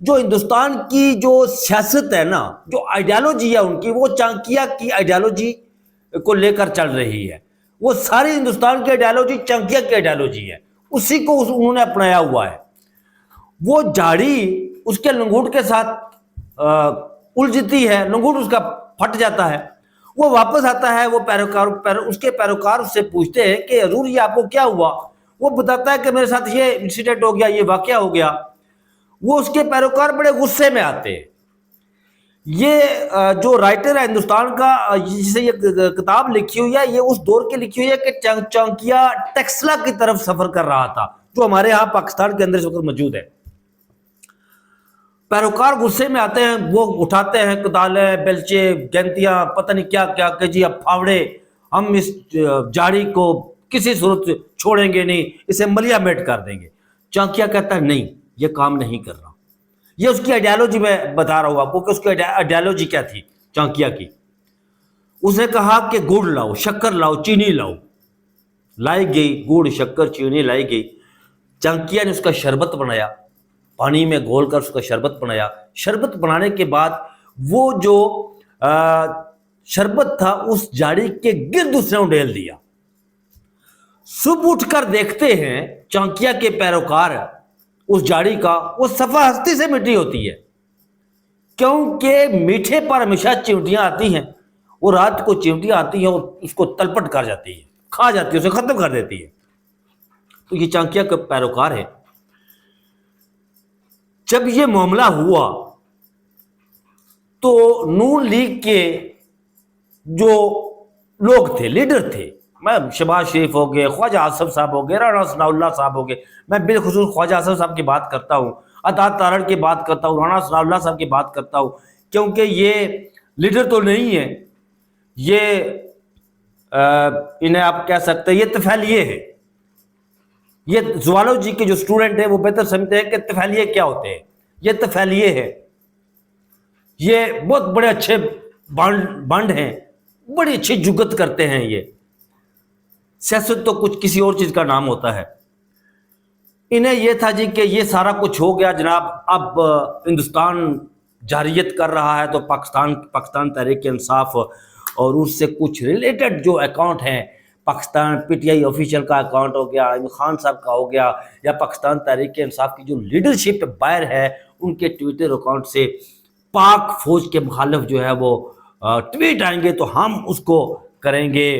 جو ہندوستان کی جو سیاست ہے نا، جو آئیڈیالوجی ہے ان کی، وہ چانکیا کی آئیڈیالوجی کو لے کر چل رہی ہے. وہ ساری ہندوستان کی آئیڈیالوجی چانکیا کی آئیڈیالوجی ہے، اسی کو انہوں نے اپنایا ہوا ہے. وہ جھاڑی اس کے لنگوٹ کے ساتھ الجھتی ہے، لنگوٹ اس کا پھٹ جاتا ہے، وہ واپس آتا ہے، وہ اس کے پیروکار اس سے پوچھتے ہیں کہ حضور یہ آپ کو کیا ہوا؟ وہ بتاتا ہے کہ میرے ساتھ یہ انسیڈنٹ ہو گیا، یہ واقعہ ہو گیا. وہ اس کے پیروکار بڑے غصے میں آتے ہیں. یہ جو رائٹر ہے ہندوستان کا، جس سے یہ کتاب لکھی ہوئی ہے، یہ اس دور کی لکھی ہوئی ہے کہ چانکیا ٹیکسلا کی طرف سفر کر رہا تھا، جو ہمارے ہاں پاکستان کے اندر اس وقت موجود ہے. پیروکار غصے میں آتے ہیں، وہ اٹھاتے ہیں کدالیں، بیلچے، گینتیاں، پتہ نہیں کیا کیا کہ جی اب پھاوڑے، ہم اس جاڑی کو کسی صورت چھوڑیں گے نہیں، اسے ملیا میٹ کر دیں گے. چانکیا کہتا ہے نہیں، یہ کام نہیں کر رہا. یہ اس کی آئیڈیالوجی میں بتا رہا ہوں آپ کو کہ اس کی آئیڈیالوجی کیا تھی چانکیا کی. اس نے کہا کہ گڑ لاؤ، شکر لاؤ، چینی لاؤ. لائی گئی گڑ، شکر، چینی لائی گئی. چانکیا نے اس کا شربت بنایا، پانی میں گھول کر اس کا شربت بنایا. شربت بنانے کے بعد وہ جو شربت تھا اس جاڑی کے گرد اس نے انڈیل دیا. صبح اٹھ کر دیکھتے ہیں چانکیا کے پیروکار اس جاڑی کا، وہ صفحہ ہستی سے مٹی ہوتی ہے، کیونکہ میٹھے پر ہمیشہ چیونٹیاں آتی ہیں، وہ رات کو چیونٹیاں آتی ہیں اور اس کو تلپٹ کر جاتی ہے، کھا جاتی ہے، اسے ختم کر دیتی ہے. تو یہ چانکیا کا پیروکار ہے. جب یہ معاملہ ہوا تو نون لیگ کے جو لوگ تھے، لیڈر تھے، میں شہباز شریف ہو گئے، خواجہ آصف صاحب ہو گئے، رانا ثناء اللہ صاحب ہو گئے، میں بالخصوص خواجہ آصف صاحب کی بات کرتا ہوں، عطا تارڑ کی بات کرتا ہوں، رانا ثناء اللہ صاحب کی بات کرتا ہوں، کیونکہ یہ لیڈر تو نہیں ہے، یہ انہیں آپ کہہ سکتے ہیں یہ طفیلیے ہیں. یہ زوالوجی کے جو اسٹوڈنٹ ہیں وہ بہتر سمجھتے ہیں کہ طفیلیے کیا ہوتے ہیں. یہ طفیلیے ہیں، یہ بہت بڑے اچھے بانڈ ہیں، بڑی اچھی جگت کرتے ہیں. یہ سیاست تو کچھ کسی اور چیز کا نام ہوتا ہے. انہیں یہ تھا جی کہ یہ سارا کچھ ہو گیا جناب، اب ہندوستان جارحیت کر رہا ہے تو پاکستان تحریک انصاف اور اس سے کچھ ریلیٹڈ جو اکاؤنٹ ہیں، Pakistan P T I official کا اکاؤنٹ ہو گیا، عامر خان صاحب کا ہو گیا، یا پاکستان تحریک انصاف کی جو لیڈرشپ باہر ہے ان کے ٹویٹر اکاؤنٹ سے پاک فوج کے مخالف جو ہے وہ ٹویٹ آئیں گے تو ہم اس کو کریں گے،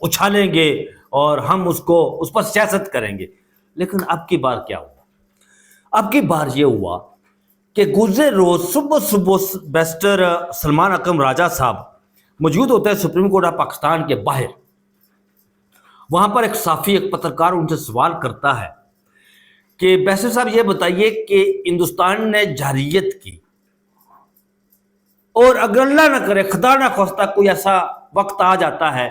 اچھالیں گے اور ہم اس پر سیاست کریں گے. لیکن اب کی بار کیا ہوا؟ اب کی بار یہ ہوا کہ گزرے روز صبح بیرسٹر سلمان اکرم راجہ صاحب موجود ہوتے ہیں سپریم کورٹ آف پاکستان کے باہر. وہاں پر ایک صحافی، ایک پترکار ان سے سوال کرتا ہے کہ بیرسٹر صاحب یہ بتائیے کہ ہندوستان نے جارحیت کی، اور اگر اللہ نہ کرے خدا نہ خواستہ کوئی ایسا وقت آ جاتا ہے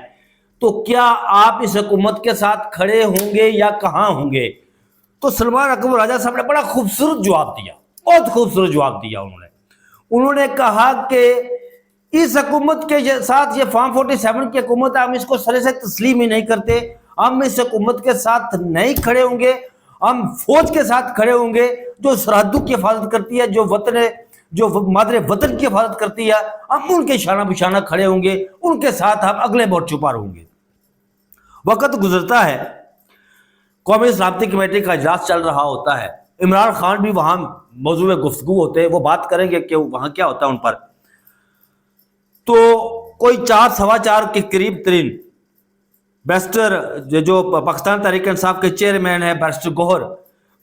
تو کیا آپ اس حکومت کے ساتھ کھڑے ہوں گے یا کہاں ہوں گے؟ تو سلمان اکرم راجہ صاحب نے بڑا خوبصورت جواب دیا، بہت خوبصورت جواب دیا. انہوں نے کہا کہ اس حکومت کے ساتھ، یہ فارم 47 کی حکومت ہے، ہم اس کو سرے سے تسلیم ہی نہیں کرتے. ہم اس حکومت کے ساتھ نہیں کھڑے ہوں گے، ہم فوج کے ساتھ کھڑے ہوں گے جو سرحدوں کی حفاظت کرتی ہے، جو مادر وطن کی حفاظت کرتی ہے. ہم ان کے شانہ بشانہ کھڑے ہوں گے، ان کے ساتھ ہم اگلے مورچوں پر ہوں گے. وقت گزرتا ہے، قومی سلامتی کمیٹی کا اجلاس چل رہا ہوتا ہے، عمران خان بھی وہاں موضوع گفتگو ہوتے ہیں، وہ بات کریں گے کہ وہاں کیا ہوتا ہے ان پر. تو کوئی 4:15 کے قریب ترین بیرسٹر جو پاکستان تحریک انصاف کے چیئرمین ہیں بیرسٹر گوہر،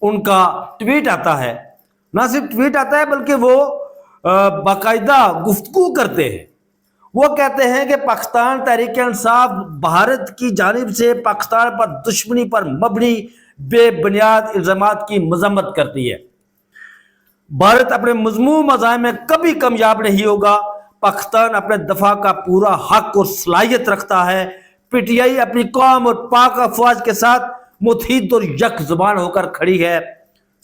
ان کا ٹویٹ آتا ہے. نہ صرف ٹویٹ آتا ہے بلکہ وہ باقاعدہ گفتگو کرتے ہیں. وہ کہتے ہیں کہ پاکستان تحریک انصاف بھارت کی جانب سے پاکستان پر دشمنی پر مبنی بے بنیاد الزامات کی مذمت کرتی ہے. بھارت اپنے مذموم عزائم میں کبھی کامیاب نہیں ہوگا. پاکستان اپنے دفاع کا پورا حق اور صلاحیت رکھتا ہے. پی ٹی آئی اپنی قوم اور پاک افواج کے ساتھ متحد اور یک زبان ہو کر کھڑی ہے.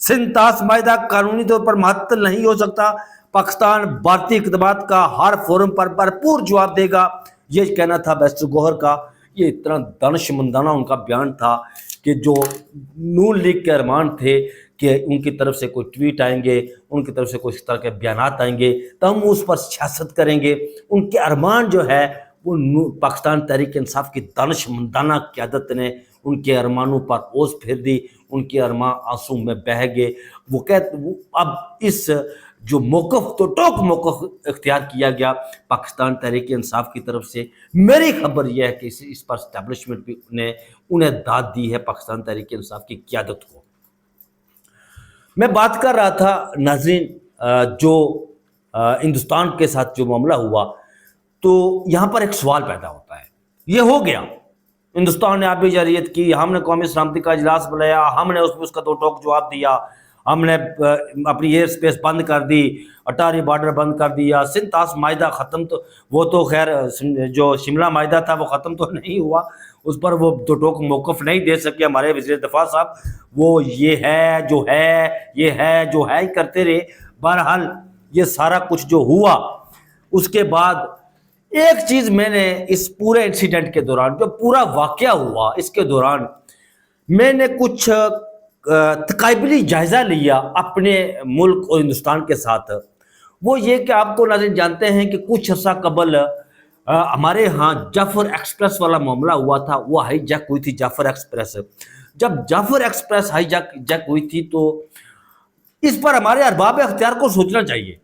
سندھ طاس معاہدہ قانونی طور پر معطل نہیں ہو سکتا. پاکستان بھارتی اقدامات کا ہر فورم پر بھرپور جواب دے گا. یہ کہنا تھا بیرسٹر گوہر کا. یہ اتنا دانشمندانہ ان کا بیان تھا کہ جو نون لیگ کے ارمان تھے کہ ان کی طرف سے کوئی ٹویٹ آئیں گے، ان کی طرف سے کوئی اس طرح کے بیانات آئیں گے تو ہم اس پر سیاست کریں گے۔ ان کے ارمان جو ہے وہ پاکستان تحریک انصاف کی دانش مندانہ قیادت نے ان کے ارمانوں پر اوس پھیر دی، ان کے ارمان آنسو میں بہہ گئے۔ وہ اب اس جو موقف تو ٹوک موقف اختیار کیا گیا پاکستان تحریک انصاف کی طرف سے، میری خبر یہ ہے کہ اس پر اسٹیبلشمنٹ بھی نے انہیں داد دی ہے پاکستان تحریک انصاف کی قیادت کو۔ میں بات کر رہا تھا ناظرین جو ہندوستان کے ساتھ جو معاملہ ہوا، تو یہاں پر ایک سوال پیدا ہوتا ہے۔ یہ ہو گیا، ہندوستان نے آبی جارحیت کی، ہم نے قومی سلامتی کا اجلاس بلایا، ہم نے اس میں اس کا دو ٹوک جواب دیا، ہم نے اپنی ایئر سپیس بند کر دی، اٹاری بارڈر بند کر دیا، سندھ طاس معاہدہ ختم، تو وہ تو خیر جو شملہ معاہدہ تھا وہ ختم تو نہیں ہوا، اس پر وہ دو ٹوک موقف نہیں دے سکے ہمارے وزیر دفاع صاحب، وہ یہ ہے جو ہے، یہ ہے جو ہے ہی کرتے رہے۔ بہرحال یہ سارا کچھ جو ہوا، اس کے بعد ایک چیز میں نے اس پورے انسیڈنٹ کے دوران، جو پورا واقعہ ہوا اس کے دوران، میں نے کچھ تقابلی جائزہ لیا اپنے ملک اور ہندوستان کے ساتھ۔ وہ یہ کہ آپ کو ناظرین جانتے ہیں کہ کچھ عرصہ قبل ہمارے ہاں جعفر ایکسپریس والا معاملہ ہوا تھا، وہ ہائی جیک ہوئی تھی جعفر ایکسپریس۔ جب جعفر ایکسپریس ہائی جیک ہوئی تھی تو اس پر ہمارے ارباب اختیار کو سوچنا چاہیے۔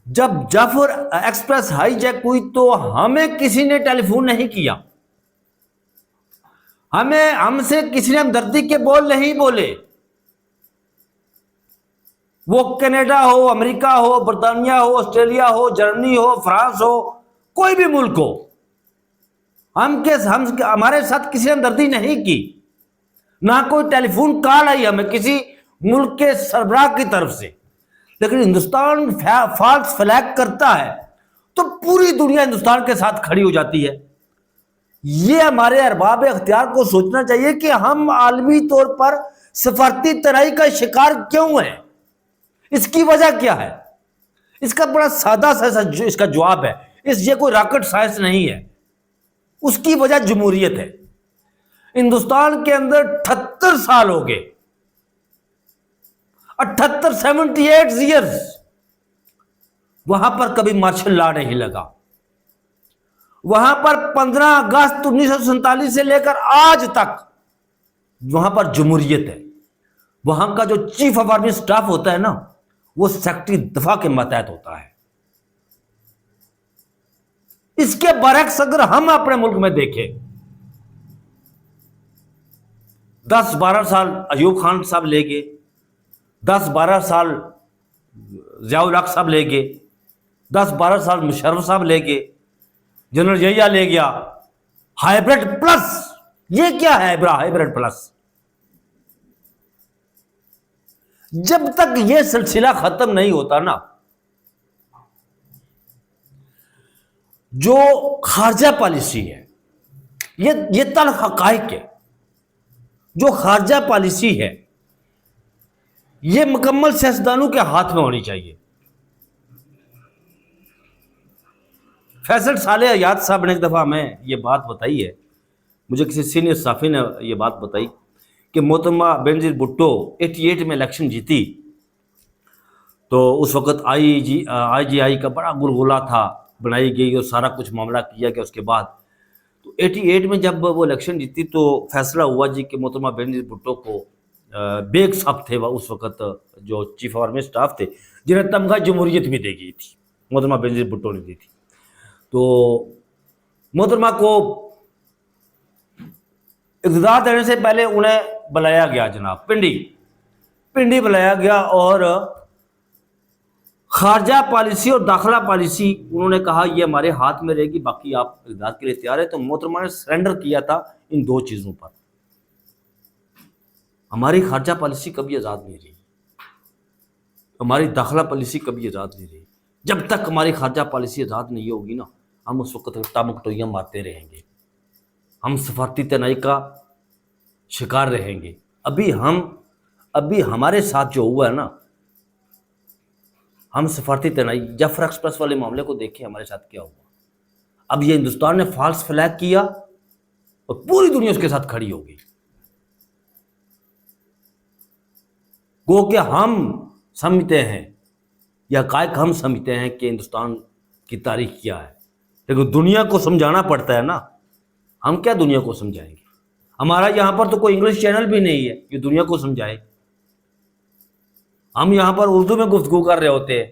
جب جعفر ایکسپریس ہائی جیک ہوئی تو ہمیں کسی نے ٹیلی فون نہیں کیا، ہم سے کسی نے ہمدردی کے بول نہیں بولے، وہ کینیڈا ہو، امریکہ ہو، برطانیہ ہو، آسٹریلیا ہو، جرمنی ہو، فرانس ہو، کوئی بھی ملک ہو، ہمارے ساتھ کسی نے ہمدردی نہیں کی، نہ کوئی ٹیلی فون کال آئی ہمیں کسی ملک کے سربراہ کی طرف سے۔ لیکن ہندوستان فالس فلیگ کرتا ہے تو پوری دنیا ہندوستان کے ساتھ کھڑی ہو جاتی ہے۔ یہ ہمارے ارباب اختیار کو سوچنا چاہیے کہ ہم عالمی طور پر سفارتی تنائی کا شکار کیوں ہیں، اس کی وجہ کیا ہے؟ اس کا بڑا سادہ سا اس کا جواب ہے، یہ کوئی راکٹ سائنس نہیں ہے، اس کی وجہ جمہوریت ہے۔ ہندوستان کے اندر 78 سال ہو گئے، 78 ایئرز، وہاں پر کبھی مارشل لا نہیں لگا، وہاں پر 15 اگست 1947 سے لے کر آج تک وہاں پر جمہوریت ہے۔ وہاں کا جو چیف آف آرمی سٹاف ہوتا ہے نا، وہ سیکرٹری دفاع کے ماتحت ہوتا ہے۔ اس کے برعکس اگر ہم اپنے ملک میں دیکھیں، 10-12 سال ایوب خان صاحب لے گئے، 10-12 سال ضیاء الحق صاحب لے گئے، 10-12 سال مشرف صاحب لے گئے، جنرل یحییٰ لے گیا، ہائیبرڈ پلس۔ یہ کیا ہے ہائیبرڈ پلس؟ جب تک یہ سلسلہ ختم نہیں ہوتا نا، جو خارجہ پالیسی ہے، یہ تلخ حقائق ہے، جو خارجہ پالیسی ہے یہ مکمل سیاستدانوں کے ہاتھ میں ہونی چاہیے۔ فیصل صالح حیات صاحب نے ایک دفعہ ہمیں یہ بات بتائی ہے، مجھے کسی سینئر صحافی نے یہ بات بتائی کہ محترمہ بینظیر بھٹو 88 میں الیکشن جیتی تو اس وقت IGI کا بڑا گلگلہ تھا، بنائی گئی اور سارا کچھ معاملہ کیا گیا۔ اس کے بعد تو 88 میں جب وہ الیکشن جیتی تو فیصلہ ہوا جی کہ محترمہ بینظیر بھٹو کو بیگ صاحب تھے وہ اس وقت جو چیف آف آرمی سٹاف تھے، جنہیں تمغہ جمہوریت بھی دی گئی تھی، محترمہ بینظیر بھٹو نے دی تھی، تو محترمہ کو اقتدار دینے سے پہلے انہیں بلایا گیا، جناب پنڈی بلایا گیا، اور خارجہ پالیسی اور داخلہ پالیسی انہوں نے کہا یہ ہمارے ہاتھ میں رہے گی، باقی آپ اقتدار کے لیے تیار ہے۔ تو محترمہ نے سرنڈر کیا تھا ان دو چیزوں پر۔ ہماری خارجہ پالیسی کبھی آزاد نہیں رہی، ہماری داخلہ پالیسی کبھی آزاد نہیں رہی۔ جب تک ہماری خارجہ پالیسی آزاد نہیں ہوگی نا، ہم اس وقت ٹامکٹویاں مارتے رہیں گے، ہم سفارتی تنائی کا شکار رہیں گے۔ ابھی ہمارے ساتھ جو ہوا ہے نا، ہم سفارتی تنائی، جعفر ایکسپریس والے معاملے کو دیکھیں ہمارے ساتھ کیا ہوا۔ اب یہ ہندوستان نے فالس فلیگ کیا اور پوری دنیا اس کے ساتھ کھڑی ہو گئی۔ گو کہ ہم سمجھتے ہیں یا حقائق ہم سمجھتے ہیں کہ ہندوستان کی تاریخ کیا ہے، لیکن دنیا کو سمجھانا پڑتا ہے نا. ہم کیا دنیا کو سمجھائیں گے؟ ہمارا یہاں پر تو کوئی انگلش چینل بھی نہیں ہے جو دنیا کو سمجھائے. ہم یہاں پر اردو میں گفتگو کر رہے ہوتے ہیں،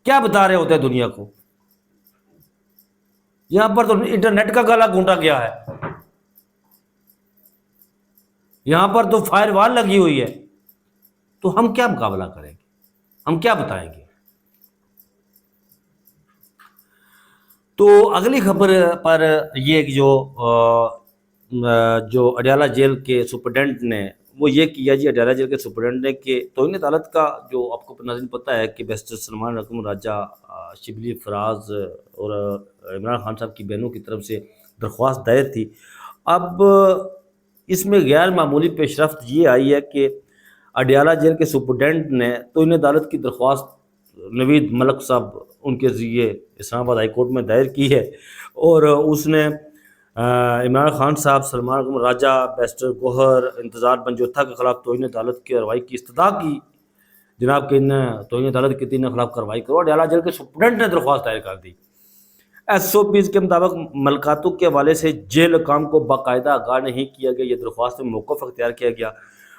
کیا بتا رہے ہوتے ہیں دنیا کو؟ یہاں پر تو انٹرنیٹ کا گلا گھونٹا گیا ہے، یہاں پر تو فائر وال لگی ہوئی ہے. تو ہم کیا مقابلہ کریں گے؟ ہم کیا بتائیں گے؟ تو اگلی خبر پر یہ جو اڈیالہ جیل کے سپرڈنٹ نے وہ یہ کیا جی، اڈیالہ جیل کے سپرڈنٹ نے کہ توہین عدالت کا جو آپ کو ناظرین پتہ ہے کہ بیرسٹر سلمان رقم راجہ، شبلی فراز اور عمران خان صاحب کی بہنوں کی طرف سے درخواست دائر تھی. اب اس میں غیر معمولی پیش رفت یہ آئی ہے کہ اڈیالہ جیل کے سپرڈنٹ نے توہین عدالت کی درخواست نوید ملک صاحب ان کے ذریعے اسلام آباد ہائی کورٹ میں دائر کی ہے، اور اس نے عمران خان صاحب، سلمان رقم راجہ، بیرسٹر گوہر، انتظار بنجوتھا کے خلاف توہین عدالت کی کارروائی کی استدعا کی. جناب کہ ان توہین عدالت کے 3 خلاف کارروائی کرو. اڈیالہ جیل کے سپرڈنٹ نے درخواست دائر کر دی. ایس او پیز کے مطابق ملکاتوں کے حوالے سے جیل حکام کو باقاعدہ آگاہ نہیں کیا گیا. یہ درخواست میں موقف اختیار کیا گیا.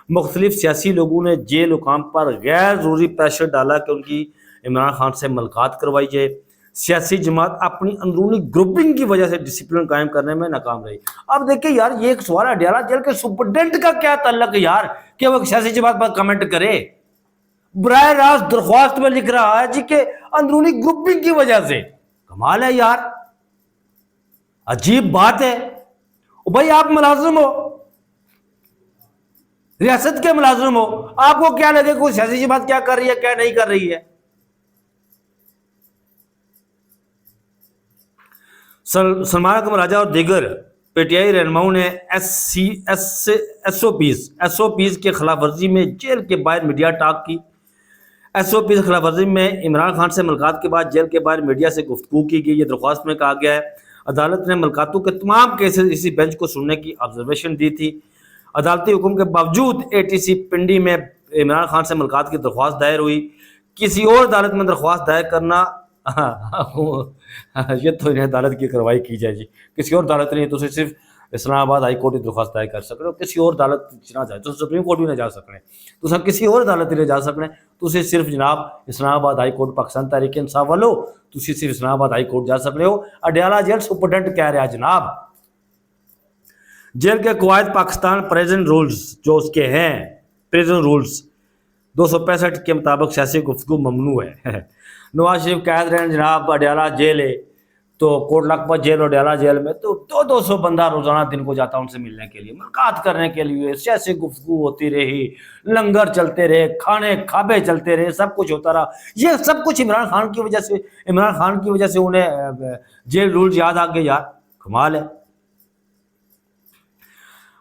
مختلف سیاسی لوگوں نے جیل حکام پر غیر ضروری پریشر ڈالا کہ ان کی عمران خان سے ملاقات کروائی جائے. سیاسی جماعت اپنی اندرونی گروپنگ کی وجہ سے ڈسپلن قائم کرنے میں ناکام رہی. اب دیکھیں یار، یہ ایک سوال ہے، اڈیالہ جیل کے سپرڈنٹ کا کیا تعلق ہے یار کہ وہ سیاسی جماعت پر کمنٹ کرے؟ براہ راست درخواست میں لکھ رہا ہے جی کہ اندرونی گروپنگ کی وجہ سے. کمال ہے یار، عجیب بات ہے. بھائی آپ ملازم ہو، ریاست کے ملازم ہو، آپ کو کیا لگے کوئی سیاسی جماعت کیا کر رہی ہے کیا نہیں کر رہی ہے؟ سلمان رقم راجہ اور دیگر پی ٹی آئی رہنماؤں نے ایس او پیز کے خلاف ورزی میں جیل کے باہر میڈیا ٹاک کی. ایس او پیز خلاف ورزی میں عمران خان سے ملاقات کے بعد جیل کے باہر میڈیا سے گفتگو کی گئی. یہ درخواست میں کہا گیا ہے عدالت نے ملاقاتوں کے تمام کیسز اسی بینچ کو سننے کی آبزرویشن دی تھی. عدالتی حکم کے باوجود اے ٹی سی پنڈی میں عمران خان سے ملاقات کی درخواست دائر ہوئی. کسی اور عدالت میں درخواست دائر کرنا یہ تو انہیں عدالت کی کارروائی کی جائے جی. کسی اور عدالت نہیں، تو صرف اسلام آباد ہائی کورٹ کی درخواست دائر کر سکتے ہو. کسی اور عدالت نہ جائے تو سپریم کورٹ بھی نہ جا سکنے، تو سب کسی اور عدالت نہیں جا سکنے. تو صرف جناب اسلام آباد ہائی کورٹ پاکستان تحریک انصاف والو، تو صرف اسلام آباد ہائی کورٹ جا سکتے ہو. اڈیالہ جیل سپرڈنٹ کہہ رہا جناب جیل کے قواعد پاکستان پریزن رولز جو اس کے ہیں، پریزن رولز 265 کے مطابق سیاسی گفتگو ممنوع ہے. نواز شریف قید رہے ہیں جناب اڈیالہ جیل ہے، تو کوٹ لکھپت جیل اور اڈیالہ جیل میں تو 200 بندہ روزانہ دن کو جاتا ان سے ملنے کے لیے، ملاقات کرنے کے لیے. سیاسی گفتگو ہوتی رہی، لنگر چلتے رہے، کھانے کھابے چلتے رہے، سب کچھ ہوتا رہا. یہ سب کچھ عمران خان کی وجہ سے انہیں جیل رول یاد آ گئے یار. کمال ہے.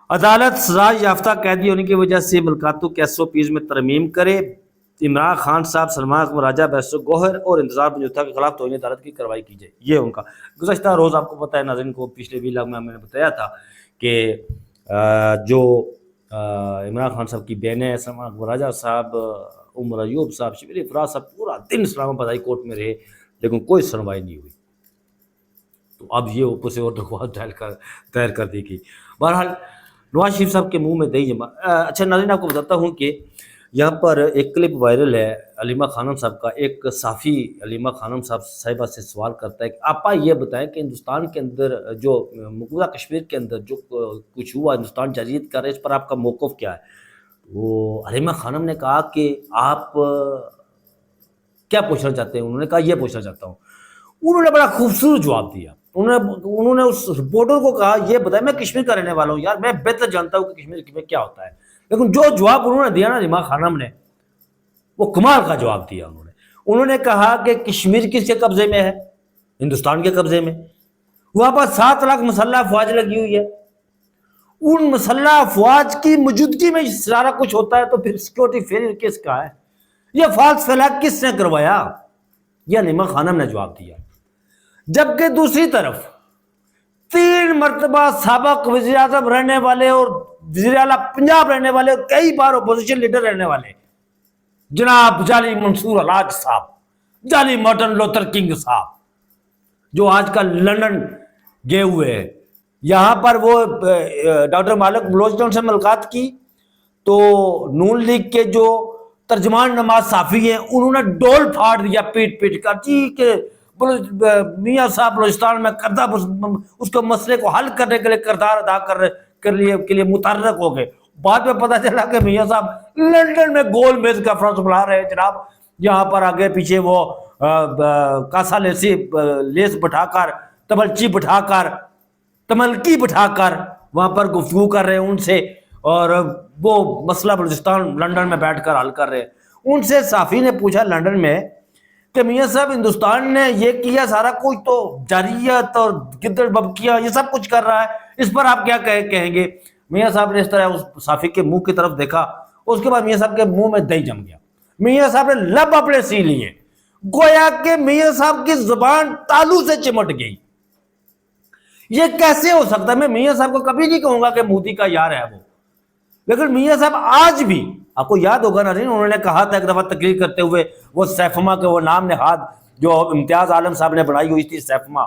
عدالت سزا یافتہ قیدی ہونے کی وجہ سے ملاقاتوں کے ایس او پیز میں ترمیم کرے. عمران خان صاحب، سلمان رقم راجہ، بیرسٹر گوہر اور انتظار بنجوتھا کے خلاف توہین عدالت کی کارروائی کی جائے. یہ ان کا گزشتہ روز آپ کو پتہ ہے ناظرین کو، پچھلے ویلاگ میں نے بتایا تھا کہ جو عمران خان صاحب کی بہنیں سلمان رقم راجہ صاحب، عمر ایوب صاحب، شبلی فراز صاحب پورا دن اسلام آباد ہائی کورٹ میں رہے، لیکن کوئی سنوائی نہیں ہوئی. تو اب یہ اوپر سے اور درخواست دائر کر دی گئی. بہرحال نواز شریف صاحب کے منہ میں دہی جمع. اچھا ناظرین، آپ کو بتاتا ہوں کہ یہاں پر ایک کلپ وائرل ہے علیمہ خانم صاحب کا. ایک صحافی علیمہ خانم صاحبہ سے سوال کرتا ہے کہ آپ یہ بتائیں کہ ہندوستان کے اندر جو مقبوضہ کشمیر کے اندر جو کچھ ہوا، ہندوستان جارحیت کر رہے، اس پر آپ کا موقف کیا ہے؟ وہ علیمہ خانم نے کہا کہ آپ کیا پوچھنا چاہتے ہیں؟ انہوں نے کہا یہ پوچھنا چاہتا ہوں. انہوں نے بڑا خوبصورت جواب دیا. انہوں نے اس رپورٹر کو کہا یہ بتائیں، میں کشمیر کا رہنے والا ہوں یار، میں بہتر جانتا ہوں کہ کشمیر میں کیا ہوتا ہے. لیکن جو جواب انہوں نے دیا نا علیمہ خانم نے، وہ کمال کا جواب دیا. انہوں نے کہا کہ کشمیر کس کے قبضے میں ہے؟ ہندوستان کے قبضے میں. وہاں پر 7 لاکھ مسلح افواج لگی ہوئی ہے. ان مسلح افواج کی موجودگی میں سارا کچھ ہوتا ہے، تو پھر سیکورٹی فیلئر کس کا ہے؟ یہ فالس فلیگ کس نے کروایا؟ یہ علیمہ خانم نے جواب دیا. جبکہ دوسری طرف 3 مرتبہ سابق وزیر اعظم رہنے والے اور وزیر اعلیٰ پنجاب رہنے والے, کئی بار اپوزیشن لیڈر رہنے والے, جناب جعلی منصور الحاج صاحب, جعلی مارٹن لوتھر کنگ صاحب, جو آج کل لندن گئے ہوئے ہیں. یہاں پر وہ ڈاکٹر مالک بلوچ سے ملاقات کی تو نون لیگ کے جو ترجمان نماز صافی ہیں انہوں نے ڈول پھاڑ دیا پیٹ پیٹ کر, جی کہ میاں صاحب بلوچستان میں کردہ اس کو مسئلے کو حل کرنے کے لیے کردار ادا کے لیے متحرک ہو گئے. بعد میں پتہ چلا کہ میاں صاحب لندن میں گول میز کانفرنس بلا رہے ہیں جناب, یہاں پر آگے پیچھے وہ کاسا لیس بٹھا کر, تملچی بٹھا کر, تملکی بٹھا کر وہاں پر گفتگو کر رہے ہیں ان سے, اور وہ مسئلہ بلوچستان لندن میں بیٹھ کر حل کر رہے ہیں. ان سے صافی نے پوچھا لندن میں کہ میاں صاحب ہندوستان نے یہ کیا سارا کچھ, تو جاریت اور گدڑ ببکیاں یہ سب کچھ کر رہا ہے, اس پر آپ کیا کہیں گے؟ میاں صاحب نے اس طرح اس صافی کے منہ کی طرف دیکھا, اس کے بعد میاں صاحب کے منہ میں دہی جم گیا. میاں صاحب نے لب اپنے سی لیے, گویا کہ میاں صاحب کی زبان تالو سے چمٹ گئی. یہ کیسے ہو سکتا ہے؟ میں میاں صاحب کو کبھی نہیں کہوں گا کہ مودی کا یار ہے وہ, لیکن میاں صاحب آج بھی, آپ کو یاد ہوگا ناظرین, انہوں نے کہا تھا ایک دفعہ تقریر کرتے ہوئے, وہ سیفما کے وہ نام نہاد جو امتیاز عالم صاحب نے بنائی ہوئی تھی سیفما,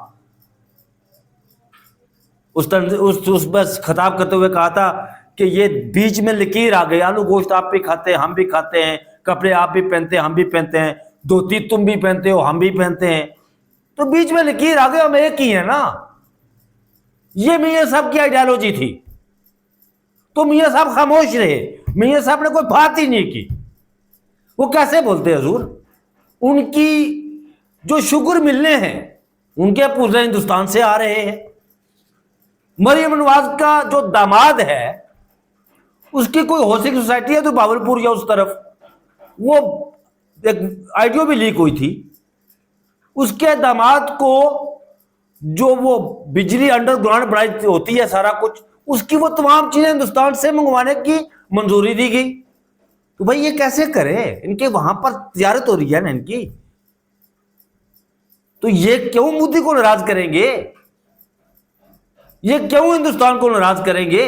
اس بس خطاب کرتے ہوئے کہا تھا کہ یہ بیچ میں لکیر آ گئی, آلو گوشت آپ بھی کھاتے ہیں ہم بھی کھاتے ہیں, کپڑے آپ بھی پہنتے ہیں ہم بھی پہنتے ہیں, دھوتی تم بھی پہنتے ہو ہم بھی پہنتے ہیں, تو بیچ میں لکیر آ گئی, ہم ایک ہی ہیں نا. یہ میاں صاحب کی آئیڈیالوجی تھی. تو میاں صاحب خاموش رہے, میاں صاحب نے کوئی بات ہی نہیں کی. وہ کیسے بولتے حضور؟ ان کی جو شگر ملنے ہیں ان کے پورے ہندوستان سے آ رہے ہیں. مریم نواز کا جو داماد ہے اس کی کوئی ہاؤسنگ سوسائٹی ہے تو باولپور یا اس طرف, وہ ایک آئیڈیو بھی لیک ہوئی تھی, اس کے داماد کو جو وہ بجلی انڈر گراؤنڈ بنائی ہوتی ہے سارا کچھ, اس کی وہ تمام چیزیں ہندوستان سے منگوانے کی منظوری دی گئی. تو بھائی یہ کیسے کرے؟ ان کے وہاں پر تجارت ہو رہی ہے نا ان کی, تو یہ کیوں مودی کو ناراض کریں گے؟ یہ کیوں ہندوستان کو ناراض کریں گے؟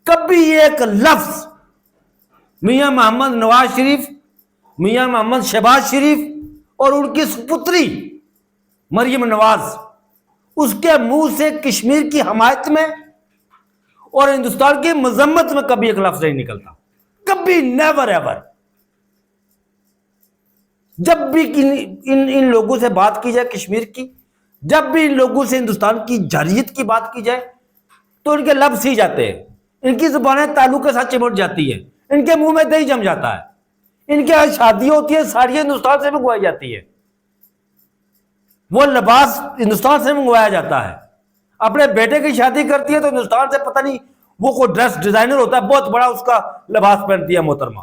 کبھی ایک لفظ میاں محمد نواز شریف, میاں محمد شہباز شریف اور ان کی پتری مریم نواز, اس کے منہ سے کشمیر کی حمایت میں اور ہندوستان کی مذمت میں کبھی ایک لفظ نہیں نکلتا, کبھی, نیور ایور. جب بھی ان لوگوں سے بات کی جائے کشمیر کی, جب بھی ان لوگوں سے ہندوستان کی جارحیت کی بات کی جائے تو ان کے لب سی جاتے ہیں, ان کی زبانیں تالو کے ساتھ چمٹ جاتی ہیں, ان کے منہ میں دہی جم جاتا ہے. ان کے شادیاں ہوتی ہیں ساڑیاں ہندوستان سے منگوائی جاتی ہے, وہ لباس ہندوستان سے منگوایا جاتا ہے. اپنے بیٹے کی شادی کرتی ہے تو ہندوستان سے پتہ نہیں وہ کوئی ڈریس ڈیزائنر ہوتا ہے, بہت بڑا اس کا لباس پہنتی ہے محترمہ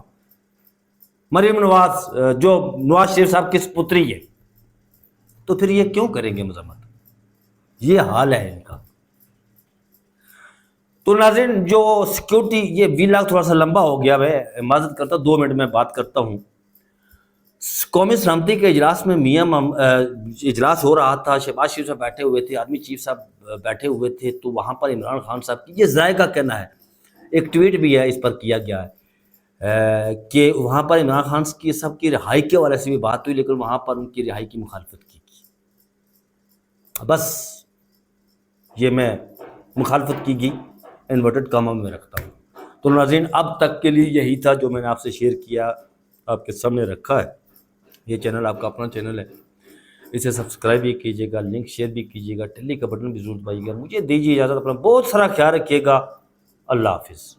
مریم نواز, جو نواز شریف صاحب کی پتری ہے. تو پھر یہ کیوں کریں گے مذمت؟ یہ حال ہے ان کا. تو ناظرین, جو سیکیورٹی, یہ ویلاگ تھوڑا سا لمبا ہو گیا ہے, معذرت کرتا ہوں, 2 منٹ میں بات کرتا ہوں. قومی سلامتی کے اجلاس میں اجلاس ہو رہا تھا, شہباز شریف صاحب بیٹھے ہوئے تھے, آرمی چیف صاحب بیٹھے ہوئے تھے, تو وہاں پر عمران خان صاحب کی, یہ ذائقہ کہنا ہے, ایک ٹویٹ بھی ہے اس پر کیا گیا ہے کہ وہاں پر عمران خان کی سب کی رہائی کے حوالے سے بھی بات ہوئی, لیکن وہاں پر ان کی رہائی کی مخالفت کی. بس یہ میں مخالفت کی گئی انورٹڈ کاموں میں رکھتا ہوں. تو ناظرین, اب تک کے لیے یہی تھا جو میں نے آپ سے شیئر کیا, آپ کے سامنے رکھا ہے. یہ چینل آپ کا اپنا چینل ہے, اسے سبسکرائب بھی کیجیے گا, لنک شیئر بھی کیجیے گا, ٹلی کا بٹن بھی ضرور دبائیے گا. مجھے دیجیے اجازت, اپنا بہت سارا خیال رکھیے گا. اللہ حافظ.